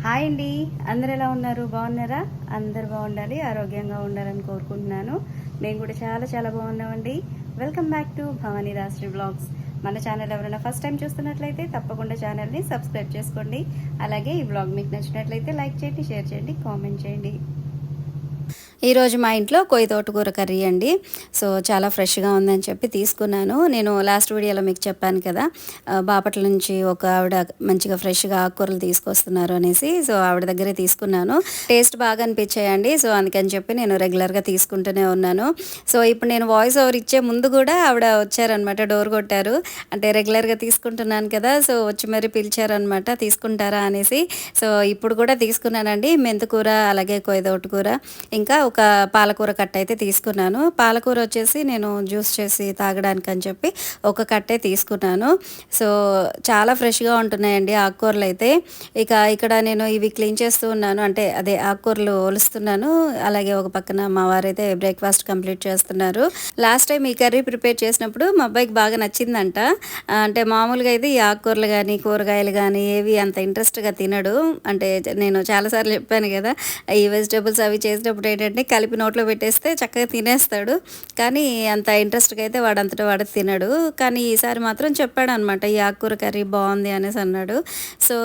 Hi అండి. అందరు ఎలా ఉన్నారు? బాగున్నారా? అందరు బాగుండాలి, ఆరోగ్యంగా ఉండాలని కోరుకుంటున్నాను. మేము కూడా చాలా చాలా బాగున్నామండి. Welcome back to Bhavani Rashri blogs. మన ఛానల్ ఎవరైనా ఫస్ట్ టైం చూస్తున్నట్లయితే తప్పకుండా ఛానల్ని సబ్స్క్రైబ్ చేసుకోండి. అలాగే ఈ బ్లాగ్ మీకు నచ్చినట్లయితే లైక్ చేయండి, షేర్ చేయండి, కామెంట్ చేయండి. ఈరోజు మా ఇంట్లో కొయ్య తోటకూర కర్రీ అండి. సో చాలా ఫ్రెష్గా ఉందని చెప్పి తీసుకున్నాను. నేను లాస్ట్ వీడియోలో మీకు చెప్పాను కదా, బాపట్ల నుంచి ఒక ఆవిడ మంచిగా ఫ్రెష్గా ఆకుకూరలు తీసుకొస్తున్నారు అనేసి. సో ఆవిడ దగ్గరే తీసుకున్నాను. టేస్ట్ బాగా అనిపించాయండి. సో అందుకని చెప్పి నేను రెగ్యులర్గా తీసుకుంటూనే ఉన్నాను. సో ఇప్పుడు నేను వాయిస్ ఓవర్ ఇచ్చే ముందు కూడా ఆవిడ వచ్చారనమాట, డోర్ కొట్టారు. అంటే రెగ్యులర్గా తీసుకుంటున్నాను కదా, సో వచ్చి మరి పిలిచారనమాట, తీసుకుంటారా అనేసి. సో ఇప్పుడు కూడా తీసుకున్నానండి. మెంతుకూర, అలాగే కొయ్య తోటకూర, ఇంకా ఒక పాలకూర కట్ట అయితే తీసుకున్నాను. పాలకూర వచ్చేసి నేను జ్యూస్ చేసి తాగడానికి అని చెప్పి ఒక కట్టే తీసుకున్నాను. సో చాలా ఫ్రెష్గా ఉంటున్నాయండి ఆకుకూరలు అయితే. ఇక్కడ నేను ఇవి క్లీన్ చేస్తూ ఉన్నాను, అంటే అదే ఆకుకూరలు ఒలుస్తున్నాను. అలాగే ఒక పక్కన మా వారైతే బ్రేక్ఫాస్ట్ కంప్లీట్ చేస్తున్నారు. లాస్ట్ టైం ఈ కర్రీ ప్రిపేర్ చేసినప్పుడు మా అబ్బాయికి బాగా నచ్చిందంట. అంటే మామూలుగా అయితే ఈ ఆకుకూరలు కానీ కూరగాయలు కానీ ఏవి అంత ఇంట్రెస్ట్గా తినడు. అంటే నేను చాలాసార్లు చెప్పాను కదా, ఈ వెజిటేబుల్స్ అవి చేసినప్పుడు ఏంటంటే కలిపి నోట్లో పెట్టేస్తే చక్కగా తినేస్తాడు. కానీ అంత ఇంట్రెస్ట్గా అయితే వాడంతటా వాడు తినడు. కానీ ఈసారి మాత్రం చెప్పాడు అనమాట, ఈ ఆకుకూర కర్రీ బాగుంది అనేసి అన్నాడు. సో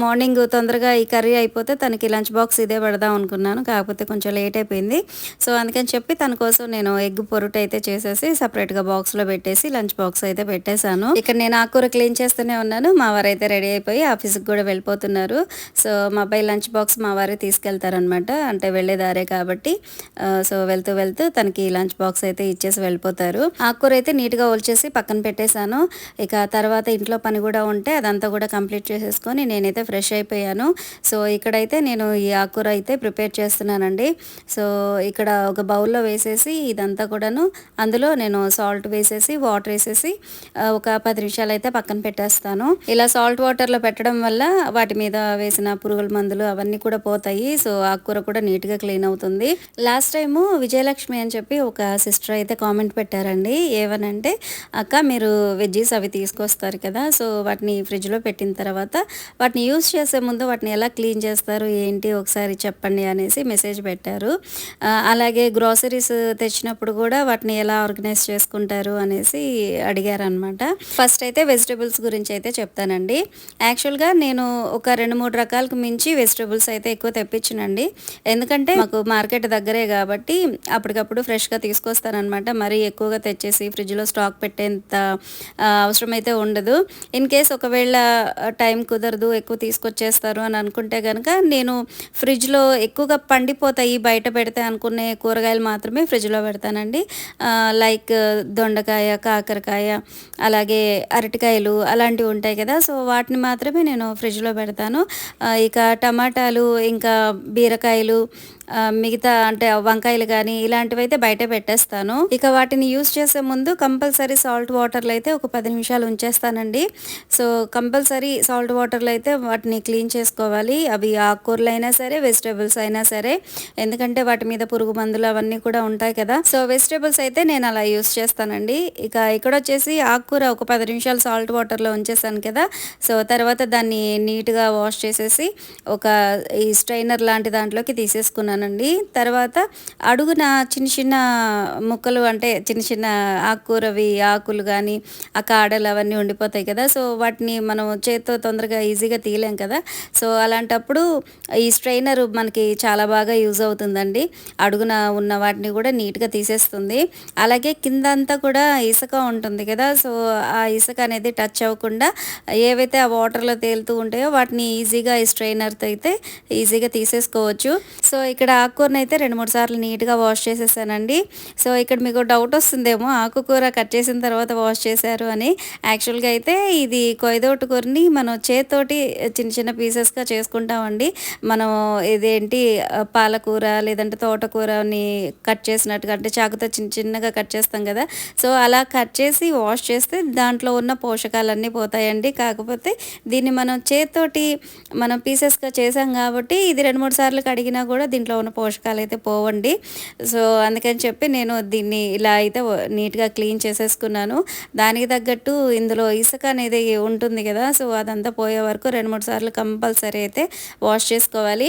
మార్నింగ్ తొందరగా ఈ కర్రీ అయిపోతే తనకి లంచ్ బాక్స్ ఇదే పెడదాం అనుకున్నాను, కాకపోతే కొంచెం లేట్ అయిపోయింది. సో అందుకని చెప్పి తన కోసం నేను ఎగ్ పొరుటు అయితే చేసేసి సపరేట్గా బాక్స్లో పెట్టేసి లంచ్ బాక్స్ అయితే పెట్టేశాను. ఇక్కడ నేను ఆకుకూర క్లీన్ చేస్తూనే ఉన్నాను. మా వారు అయితే రెడీ అయిపోయి ఆఫీస్కి కూడా వెళ్ళిపోతున్నారు. సో మా అబ్బాయి లంచ్ బాక్స్ మా వారే తీసుకెళ్తారనమాట, అంటే వెళ్ళేదారే కాబట్టి. సో వెళ్తూ వెళ్తూ తనకి లంచ్ బాక్స్ అయితే ఇచ్చేసి వెళ్ళిపోతారు. ఆకుకూర అయితే నీట్గా ఒలిచేసి పక్కన పెట్టేశాను. ఇక తర్వాత ఇంట్లో పని కూడా ఉంటే అదంతా కూడా కంప్లీట్ చేసేసుకొని నేనైతే ఫ్రెష్ అయిపోయాను. సో ఇక్కడైతే నేను ఈ ఆకుకూర అయితే ప్రిపేర్ చేస్తున్నానండి. సో ఇక్కడ ఒక బౌల్లో వేసేసి ఇదంతా కూడాను అందులో నేను సాల్ట్ వేసేసి వాటర్ వేసేసి ఒక 10 నిమిషాలు అయితే పక్కన పెట్టేస్తాను. ఇలా సాల్ట్ వాటర్లో పెట్టడం వల్ల వాటి మీద వేసిన పురుగుల మందులు అవన్నీ కూడా పోతాయి. సో ఆకుకూర కూడా నీట్గా క్లీన్ అవుతుంది. లాస్ట్ టైము విజయలక్ష్మి అని చెప్పి ఒక సిస్టర్ అయితే కామెంట్ పెట్టారండి. ఏమనంటే, అక్క మీరు వెజ్జీస్ అవి తీసుకొస్తారు కదా, సో వాటిని ఫ్రిడ్జ్లో పెట్టిన తర్వాత వాటిని యూస్ చేసే ముందు వాటిని ఎలా క్లీన్ చేస్తారు ఏంటి ఒకసారి చెప్పండి అనేసి మెసేజ్ పెట్టారు. అలాగే గ్రోసరీస్ తెచ్చినప్పుడు కూడా వాటిని ఎలా ఆర్గనైజ్ చేసుకుంటారు అనేసి అడిగారనమాట. ఫస్ట్ అయితే వెజిటేబుల్స్ గురించి అయితే చెప్తానండి. యాక్చువల్గా నేను ఒక 2-3 రకాలకు మించి వెజిటేబుల్స్ అయితే ఎక్కువ తెప్పించనండి. ఎందుకంటే మాకు మార్కెట్ దగ్గరే కాబట్టి అప్పటికప్పుడు ఫ్రెష్గా తీసుకొస్తానమాట. మరీ ఎక్కువగా తెచ్చేసి ఫ్రిడ్జ్లో స్టాక్ పెట్టేంత అవసరం అయితే ఉండదు. ఇన్ కేస్ ఒకవేళ టైం కుదరదు, ఎక్కువ తీసుకొచ్చేస్తారు అని అనుకుంటే కనుక నేను ఫ్రిడ్జ్లో ఎక్కువగా పండిపోతాయి బయట పెడితే అనుకునే కూరగాయలు మాత్రమే ఫ్రిడ్జ్లో పెడతానండి. లైక్ దొండకాయ, కాకరకాయ, అలాగే అరటికాయలు అలాంటివి ఉంటాయి కదా, సో వాటిని మాత్రమే నేను ఫ్రిడ్జ్లో పెడతాను. ఇక టమాటాలు, ఇంకా బీరకాయలు, మిగతా అంటే వంకాయలు కానీ ఇలాంటివి అయితే బయట పెట్టేస్తాను. ఇక వాటిని యూస్ చేసే ముందు కంపల్సరీ సాల్ట్ వాటర్లో అయితే ఒక 10 నిమిషాలు ఉంచేస్తానండి. సో కంపల్సరీ సాల్ట్ వాటర్లో అయితే వాటిని క్లీన్ చేసుకోవాలి. అవి ఆకుకూరలు అయినా సరే, వెజిటేబుల్స్ అయినా సరే, ఎందుకంటే వాటి మీద పురుగు మందులు అవన్నీ కూడా ఉంటాయి కదా. సో వెజిటేబుల్స్ అయితే నేను అలా యూస్ చేస్తానండి. ఇక్కడ వచ్చేసి ఆకుకూర ఒక 10 నిమిషాలు సాల్ట్ వాటర్లో ఉంచేసాను కదా. సో తర్వాత దాన్ని నీట్గా వాష్ చేసేసి ఒక ఈ స్ట్రైనర్ లాంటి దాంట్లోకి తీసేసుకున్నాను. తర్వాత అడుగున చిన్న చిన్న ముక్కలు, అంటే చిన్న చిన్న ఆకుకూరవి ఆకులు కానీ ఆ కాడలు అవన్నీ ఉండిపోతాయి కదా, సో వాటిని మనం చేత్తో తొందరగా ఈజీగా తీయలేం కదా. సో అలాంటప్పుడు ఈ స్ట్రైనర్ మనకి చాలా బాగా యూజ్ అవుతుందండి. అడుగున ఉన్న వాటిని కూడా నీట్గా తీసేస్తుంది. అలాగే కింద అంతా కూడా ఇసుక ఉంటుంది కదా, సో ఆ ఇసుక అనేది టచ్ అవ్వకుండా ఏవైతే ఆ వాటర్లో తేలుతూ ఉంటాయో వాటిని ఈజీగా ఈ స్ట్రైనర్తో అయితే ఈజీగా తీసేసుకోవచ్చు. సో ఇక్కడ ఆకుకూరని అయితే 2-3 సార్లు నీట్గా వాష్ చేసేసానండి. సో ఇక్కడ మీకు డౌట్ వస్తుందేమో, ఆకుకూర కట్ చేసిన తర్వాత వాష్ చేశారు అని. యాక్చువల్గా అయితే ఇది కొయ్యతోటకూరని మనం చేతితోటి చిన్న చిన్న పీసెస్గా చేసుకుంటామండి. మనం ఇదేంటి పాలకూర లేదంటే తోటకూరని కట్ చేసినట్టుగా, అంటే చాకుతో చిన్న చిన్నగా కట్ చేస్తాం కదా, సో అలా కట్ చేసి వాష్ చేస్తే దాంట్లో ఉన్న పోషకాలన్నీ పోతాయండి. కాకపోతే దీన్ని మనం చేతితోటి మనం పీసెస్గా చేసాం కాబట్టి ఇది 2-3 సార్లు కడిగినా కూడా దీంట్లో ఉన్న పోషకాలు అయితే పోవండి. సో అందుకని చెప్పి నేను దీన్ని ఇలా అయితే నీట్గా క్లీన్ చేసేసుకున్నాను. దానికి తగ్గట్టు ఇందులో ఇసుక అనేది ఉంటుంది కదా, సో అదంతా పోయే వరకు 2-3 సార్లు కంపల్సరీ అయితే వాష్ చేసుకోవాలి.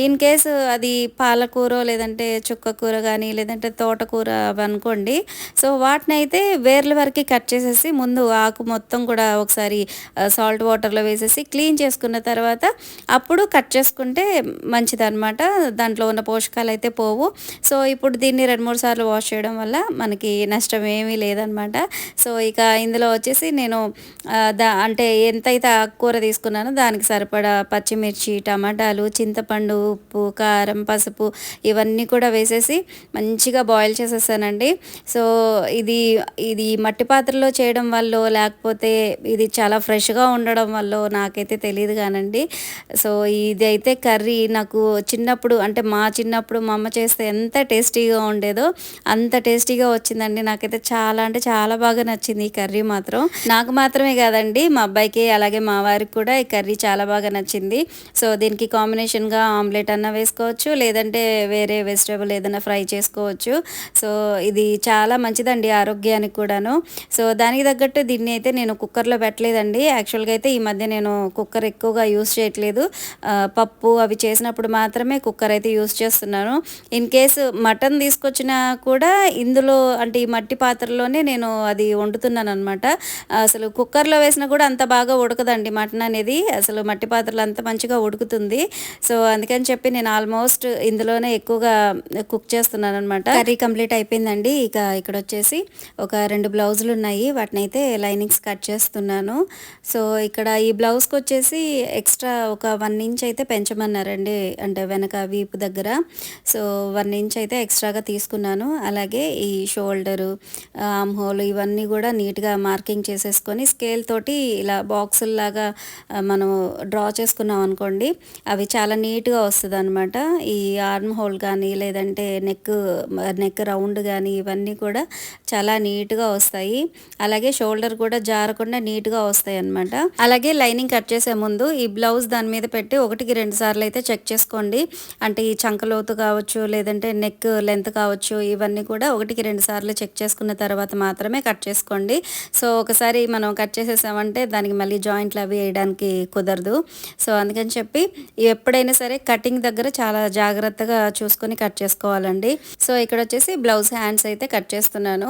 ఇన్ కేసు అది పాలకూర లేదంటే చుక్కకూర కానీ లేదంటే తోటకూర అనుకోండి, సో వాటిని అయితే వేర్ల వరకు కట్ చేసేసి ముందు ఆకు మొత్తం కూడా ఒకసారి సాల్ట్ వాటర్లో వేసేసి క్లీన్ చేసుకున్న తర్వాత అప్పుడు కట్ చేసుకుంటే మంచిదన్నమాట. దాంట్లో ఉన్న పోషకాలు అయితే పోవు. సో ఇప్పుడు దీన్ని 2-3 సార్లు వాష్ చేయడం వల్ల మనకి నష్టం ఏమీ లేదనమాట. సో ఇక ఇందులో వచ్చేసి నేను అంటే ఎంతైతే ఆకుకూర తీసుకున్నానో దానికి సరిపడా పచ్చిమిర్చి, టమాటాలు, చింతపండు, ఉప్పు, కారం, పసుపు ఇవన్నీ కూడా వేసేసి మంచిగా బాయిల్ చేసేసానండి. సో ఇది ఇది మట్టి పాత్రలో చేయడం వల్ల లేకపోతే ఇది చాలా ఫ్రెష్గా ఉండడం వల్ల నాకైతే తెలియదు కానండి. సో ఇదైతే కర్రీ నాకు చిన్నప్పుడు అంటే మా చిన్నప్పుడు మా అమ్మ చేస్తే ఎంత టేస్టీగా ఉండేదో అంత టేస్టీగా వచ్చిందండి. నాకైతే చాలా అంటే చాలా బాగా నచ్చింది ఈ కర్రీ మాత్రం. నాకు మాత్రమే కాదండి, మా అబ్బాయికి అలాగే మా వారికి కూడా ఈ కర్రీ చాలా బాగా నచ్చింది. సో దీనికి కాంబినేషన్గా ఆమ్లెట్ అన్న వేసుకోవచ్చు, లేదంటే వేరే వెజిటేబుల్ ఏదైనా ఫ్రై చేసుకోవచ్చు. సో ఇది చాలా మంచిదండి ఆరోగ్యానికి కూడాను. సో దానికి తగ్గట్టు దీన్ని అయితే నేను కుక్కర్లో పెట్టలేదండి. యాక్చువల్గా అయితే ఈ మధ్య నేను కుక్కర్ ఎక్కువగా యూస్ చేయట్లేదు. పప్పు అవి చేసినప్పుడు మాత్రమే కుక్కర్ అయితే యూస్ చేస్తున్నాను. ఇన్ కేసు మటన్ తీసుకొచ్చినా కూడా ఇందులో అంటే ఈ మట్టి పాత్రలోనే నేను అది వండుతున్నాను అనమాట. అసలు కుక్కర్లో వేసినా కూడా అంత బాగా ఉడకదండి మటన్ అనేది, అసలు మట్టి పాత్రలో అంత మంచిగా ఉడుకుతుంది. సో అందుకని చెప్పి నేను ఆల్మోస్ట్ ఇందులోనే ఎక్కువగా కుక్ చేస్తున్నాను అనమాట. కర్రీ కంప్లీట్ అయిపోయిందండి. ఇక ఇక్కడ వచ్చేసి ఒక 2 బ్లౌజులు ఉన్నాయి, వాటిని అయితే లైనింగ్స్ కట్ చేస్తున్నాను. సో ఇక్కడ ఈ బ్లౌజ్కి వచ్చేసి ఎక్స్ట్రా ఒక 1 ఇంచ్ అయితే పెంచమన్నారండి, అంటే వెనక వీపు దగ్గర. సో 1 ఇంచ్ అయితే ఎక్స్ట్రాగా తీసుకున్నాను. అలాగే ఈ షోల్డరు, ఆమ్ హోల్ ఇవన్నీ కూడా నీట్గా మార్కింగ్ చేసేసుకొని స్కేల్ తోటి ఇలా బాక్సుల్లాగా మనం డ్రా చేసుకున్నాం అనుకోండి, అవి చాలా నీట్గా వస్తుంది అనమాట. ఈ ఆర్మ్ హోల్ కానీ లేదంటే నెక్ రౌండ్ కానీ ఇవన్నీ కూడా చాలా నీట్గా వస్తాయి. అలాగే షోల్డర్ కూడా జారకుండా నీట్గా వస్తాయి అన్నమాట. అలాగే లైనింగ్ కట్ చేసే ముందు ఈ బ్లౌజ్ దాని మీద పెట్టి 1-2 సార్లు అయితే చెక్ చేసుకోండి. అంటే ఈ చంకలోతు కావచ్చు లేదంటే నెక్ లెంత్ కావచ్చు, ఇవన్నీ కూడా 1-2 సార్లు చెక్ చేసుకున్న తర్వాత మాత్రమే కట్ చేసుకోండి. సో ఒకసారి మనం కట్ చేసేసామంటే దానికి మళ్ళీ జాయింట్లు అవి వేయడానికి కుదరదు. సో అందుకని చెప్పి ఎప్పుడైనా సరే కటింగ్ దగ్గర చాలా జాగ్రత్తగా చూసుకొని కట్ చేసుకోవాలండి. సో ఇక్కడ వచ్చేసి బ్లౌజ్ హ్యాండ్స్ అయితే కట్ చేస్తున్నాను.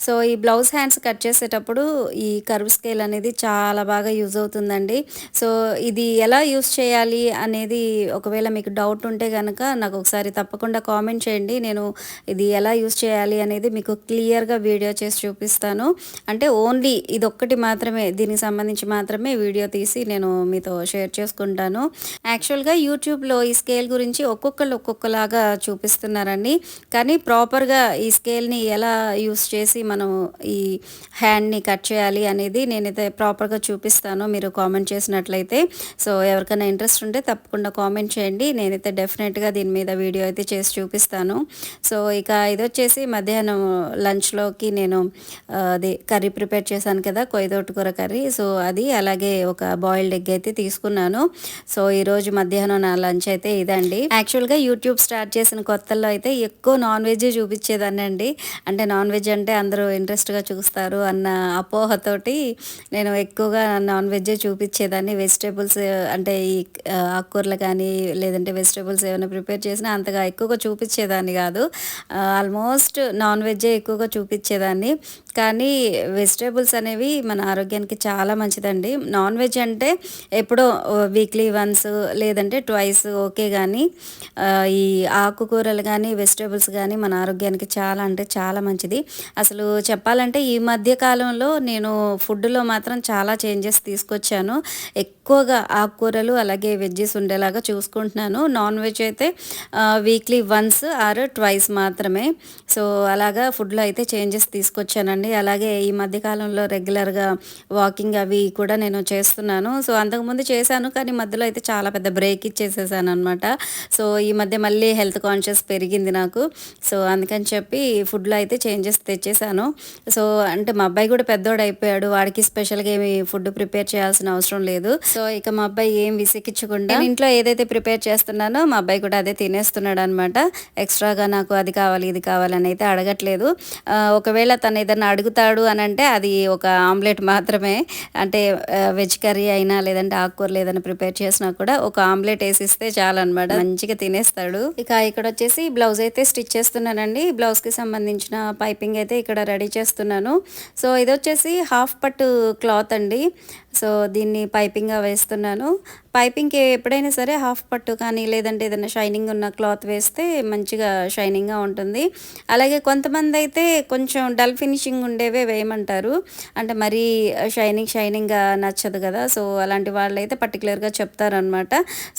సో ఈ బ్లౌజ్ హ్యాండ్స్ కట్ చేసేటప్పుడు ఈ కర్వ్ స్కేల్ అనేది చాలా బాగా యూజ్ అవుతుందండి. సో ఇది ఎలా యూజ్ చేయాలి అనేది ఒకవేళ మీకు డౌట్ ఉంటే కనుక నాకు ఒకసారి తప్పకుండా కామెంట్ చేయండి. నేను ఇది ఎలా యూజ్ చేయాలి అనేది మీకు క్లియర్గా వీడియో చేసి చూపిస్తాను. అంటే ఓన్లీ ఇది ఒక్కటి మాత్రమే, దీనికి సంబంధించి మాత్రమే వీడియో తీసి నేను మీతో షేర్ చేసుకుంటాను. యాక్చువల్గా యూట్యూబ్లో ఈ స్కేల్ గురించి ఒక్కొక్కళ్ళు ఒక్కొక్కలాగా చూపిస్తున్నారండి, కానీ ప్రాపర్గా ఈ స్కేల్ని ఎలా యూస్ చేసి మనం ఈ హ్యాండ్ని కట్ చేయాలి అనేది నేనైతే ప్రాపర్గా చూపిస్తాను, మీరు కామెంట్ చేసినట్లయితే. సో ఎవరికైనా ఇంట్రెస్ట్ ఉంటే తప్పకుండా కామెంట్ చేయండి, నేనైతే డెఫినెట్గా దీని మీద వీడియో అయితే చేసి చూపిస్తాను. సో ఇక ఇది వచ్చేసి మధ్యాహ్నం లంచ్లోకి నేను అది కర్రీ ప్రిపేర్ చేశాను కదా, కొయ్యతోటకూర కర్రీ. సో అది అలాగే ఒక బాయిల్డ్ ఎగ్ అయితే తీసుకున్నాను. సో ఈరోజు మధ్యాహ్నం నా లంచ్ అయితే ఇదండి. యాక్చువల్గా యూట్యూబ్ స్టార్ట్ చేసిన కొత్తల్లో అయితే ఎక్కువ నాన్ వెజ్ చూపించేదాన్ని అండి. అంటే నాన్ వెజ్ అంటే అందరూ ఇంట్రెస్ట్గా చూస్తారు అన్న అపోహతోటి నేను ఎక్కువగా నాన్ వెజ్ చూపించేదాన్ని. వెజిటేబుల్స్ అంటే ఈ ఆకుకూరలు కానీ లేదంటే వెజిటేబుల్స్ ఏమైనా ప్రిపేర్ చేసినా అంతగా ఎక్కువగా చూపించేదాన్ని కాదు. ఆల్మోస్ట్ నాన్ వెజ్జే ఎక్కువగా చూపించేదాన్ని. కానీ వెజిటేబుల్స్ అనేవి మన ఆరోగ్యానికి చాలా మంచిదండి. నాన్ వెజ్ అంటే ఎప్పుడో వీక్లీ వన్స్ లేదంటే ట్వైస్ ఓకే, కానీ ఈ ఆకుకూరలు కానీ వెజిటేబుల్స్ కానీ మన ఆరోగ్యానికి చాలా అంటే చాలా మంచిది. అసలు చెప్పాలంటే ఈ మధ్య కాలంలో నేను ఫుడ్లో మాత్రం చాలా చేంజెస్ తీసుకొచ్చాను. ఎక్కువగా ఆకుకూరలు అలాగే వెజ్జెస్ ఉండేలాగా చూసుకుంటున్నాను. నాన్ వెజ్ అయితే వీక్లీ వన్స్ ఆర్ ట్వైస్ మాత్రమే. సో అలాగా ఫుడ్లో అయితే చేంజెస్ తీసుకొచ్చానండి. అండి. అలాగే ఈ మధ్య కాలంలో రెగ్యులర్‌గా వాకింగ్ అవి కూడా నేను చేస్తున్నాను. సో, అంతకుముందు చేశాను కానీ మధ్యలో అయితే చాలా పెద్ద బ్రేక్ ఇచ్చేసేసాననమాట. సో, ఈ మధ్య మళ్ళీ హెల్త్ కాన్షియస్ పెరిగింది నాకు. సో, అందుకని చెప్పి ఫుడ్‌లో అయితే చేంజెస్ తెచ్చేసాను. సో, అంటే మా అబ్బాయి కూడా పెద్దోడయిపోయాడు. వాడికి స్పెషల్‌గా ఏమి ఫుడ్ ప్రిపేర్ చేయాల్సిన అవసరం లేదు. సో, ఇక మా అబ్బాయి ఏం విసిగిచ్చకుండా నేను ఇంట్లో ఏదైతే ప్రిపేర్ చేస్తున్నానో మా అబ్బాయి కూడా అదే తినేస్తున్నాడనమాట. ఎక్స్‌ట్రాగా నాకు అది కావాలి, ఇది కావాలని అయితే అడగట్లేదు. ఒకవేళ తను ఏదన్నా అడుగుతాడు అనంటే అది ఒక ఆమ్లెట్ మాత్రమే. అంటే వెజ్ కర్రీ అయినా లేదంటే ఆకుకూరలు ఏదైనా ప్రిపేర్ చేసినా కూడా ఒక ఆమ్లెట్ ఏసిస్తే చాలనమాట. మంచిగా తినేస్తాడు. ఇక ఇక్కడొచ్చేసి బ్లౌజ్ అయితే స్టిచ్ చేస్తున్నానండి. బ్లౌజ్‌కి సంబంధించిన పైపింగ్ అయితే ఇక్కడ రెడీ చేస్తున్నాను. సో, ఇదొచ్చేసి హాఫ్ పట్టు క్లాత్ అండి. సో, దీన్ని పైపింగ్‌గా వేస్తున్నాను. పైపింగ్‌కి ఎప్పుడైనా సరే హాఫ్ పట్టు కానీ లేదంటే ఏదైనా షైనింగ్ ఉన్న క్లాత్ వేస్తే మంచిగా షైనింగ్‌గా ఉంటుంది. అలాగే కొంతమందైతే కొంచెం డల్ ఫినిషింగ్ ఉండేవే వేయమంటారు. అంటే మరీ షైనింగ్‌గా నచ్చదు కదా! సో, అలాంటి వాళ్ళైతే పర్టిక్యులర్‌గా చెప్తారనమాట.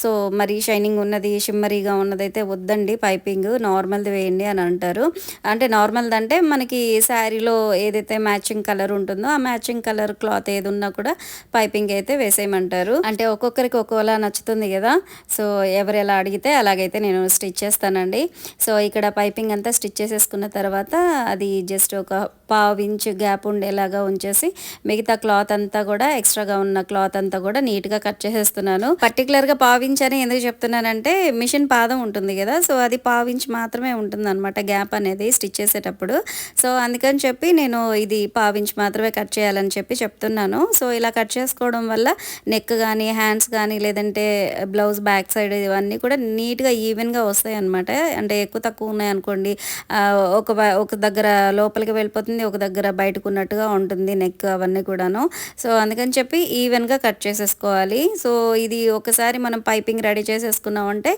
సో, మరీ షైనింగ్ ఉన్నది, షిమ్మరీగా ఉన్నదైతే వద్దండి పైపింగ్ నార్మల్‌ది వేయండి అని అంటారు. అంటే నార్మల్‌దంటే మనకి శారీలో ఏదైతే మ్యాచింగ్ కలర్ ఉంటుందో ఆ మ్యాచింగ్ కలర్ క్లాత్ ఏదున్నా కూడా పైపింగ్ అయితే వేసేయమంటారు. అంటే ఒక్కొక్కరికి ఒక్కోలా నచ్చుతుంది కదా! సో, ఎవరు ఎలా అడిగితే అలాగైతే నేను స్టిచ్ చేస్తానండి. సో, ఇక్కడ పైపింగ్ అంతా స్టిచ్ చేసేసుకున్న తర్వాత అది జస్ట్ ఒక పావు ఇంచ్ గ్యాప్ ఉండేలాగా ఉంచేసి మిగతా క్లాత్ అంతా కూడా ఎక్స్ట్రాగా ఉన్న క్లాత్ అంతా కూడా నీట్‌గా కట్ చేసేస్తున్నాను. పర్టికులర్‌గా పావు ఇంచ్ అని ఎందుకు చెప్తున్నానంటే మిషన్ పాదం ఉంటుంది కదా! సో, అది పావు ఇంచ్ మాత్రమే ఉంటుందన్నమాట గ్యాప్ అనేది స్టిచ్ చేసేటప్పుడు. సో, అందుకని చెప్పి నేను ఇది పావు ఇంచ్ మాత్రమే కట్ చేయాలని చెప్పి చెప్తున్నాను. సో, ఇలా కట్ చేసుకోవడం వల్ల నెక్ కానీ, హ్యాండ్స్ కానీ లేదంటే బ్లౌజ్ బ్యాక్ సైడ్ ఇవన్నీ కూడా నీట్‌గా ఈవెన్‌గా వస్తాయన్నమాట. అంటే ఎక్కువ తక్కువ ఉన్నాయనుకోండి ఒక దగ్గర లోపలికి వెళ్ళిపోతుంది, ఒక దగ్గర బయటకున్నట్టుగా ఉంటుంది నెక్ అవన్నీ కూడాను. సో, అందుకని చెప్పి ఈవెన్‌గా కట్ చేసేసుకోవాలి. సో, ఇది ఒకసారి మనం పైపింగ్ రెడీ చేసేసుకున్నామంటే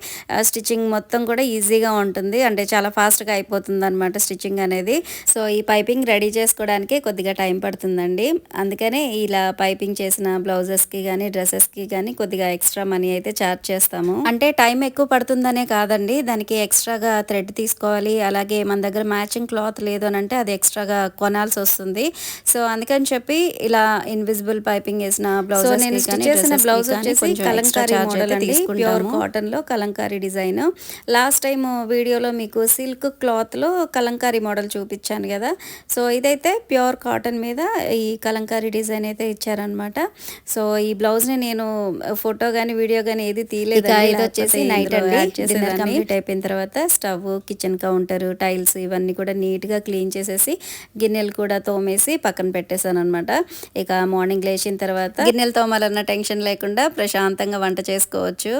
స్టిచ్చింగ్ మొత్తం కూడా ఈజీగా ఉంటుంది. అంటే చాలా ఫాస్ట్‌గా అయిపోతుందన్నమాట స్టిచ్చింగ్ అనేది. సో, ఈ పైపింగ్ రెడీ చేసుకోవడానికి కొద్దిగా టైం పడుతుందండి. అందుకనే ఇలా పైపింగ్ చేసిన బ్లౌజెస్‌కి కానీ, డ్రెసెస్‌కి కానీ కొద్దిగా ఎక్స్ట్రా మనీ అయితే ఛార్జ్ చేస్తాము. అంటే టైం ఎక్కువ పడుతుందనే కాదండి, దానికి ఎక్స్ట్రాగా థ్రెడ్ తీసుకోవాలి. అలాగే మన దగ్గర మ్యాచింగ్ క్లాత్ లేదు అని అంటే అది ఎక్స్ట్రాగా కొనాల్సి వస్తుంది. సో, అందుకని చెప్పి ఇలా ఇన్విజిబుల్ పైపింగ్ వేసిన బ్లౌజెస్ నేను స్టిచ్ చేసిన బ్లౌజ్ వచ్చేసి కలంకారీ మోడల్ అండి. ప్యూర్ కాటన్‌లో కలంకారీ డిజైన్. లాస్ట్ టైం వీడియోలో మీకు సిల్క్ క్లాత్‌లో కలంకారీ మోడల్ చూపించాను కదా! సో, ఇదైతే ప్యూర్ కాటన్ మీద ఈ కలంకారీ డిజైన్ అయితే ఇచ్చారనమాట. సో, ఈ బ్లౌజ్‌ని నేను ఫోటో కానీ వీడియో కానీ ఏది తీయలేదు. ఇది వచ్చేసి నైట్ అండి డిన్నర్ కంప్లీట్ అయిపోయిన తర్వాత స్టవ్, కిచెన్ కౌంటర్, టైల్స్ ఇవన్నీ కూడా నీట్‌గా క్లీన్ చేసేసి గిన్నెలు కూడా తోమేసి పక్కన పెట్టేశాను అనమాట. ఇక మార్నింగ్ లేచిన తర్వాత గిన్నెలు తోమాలన్న టెన్షన్ లేకుండా ప్రశాంతంగా వంట చేసుకోవచ్చు.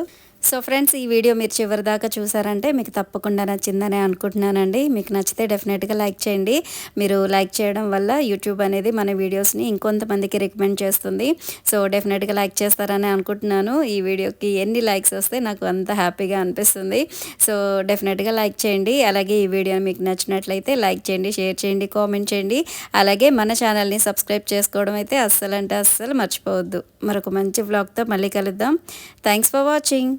సో ఫ్రెండ్స్, ఈ వీడియో మీరు చివరి దాకా చూసారంటే మీకు తప్పకుండా నచ్చిందని అనుకుంటున్నానండి. మీకు నచ్చితే డెఫినెట్గా లైక్ చేయండి. మీరు లైక్ చేయడం వల్ల యూట్యూబ్ అనేది మన వీడియోస్ని ఇంకొంతమందికి రికమెండ్ చేస్తుంది. సో డెఫినెట్గా లైక్ చేస్తారని అనుకుంటున్నాను. ఈ వీడియోకి ఎన్ని లైక్స్ వస్తే నాకు అంత హ్యాపీగా అనిపిస్తుంది. సో డెఫినెట్గా లైక్ చేయండి. అలాగే ఈ వీడియో మీకు నచ్చినట్లయితే లైక్ చేయండి, షేర్ చేయండి, కామెంట్ చేయండి. అలాగే మన ఛానల్ని సబ్స్క్రైబ్ చేసుకోవడం అయితే అస్సలు మర్చిపోవద్దు. మరొక మంచి వ్లాగ్తో మళ్ళీ కలుద్దాం. Thanks for watching.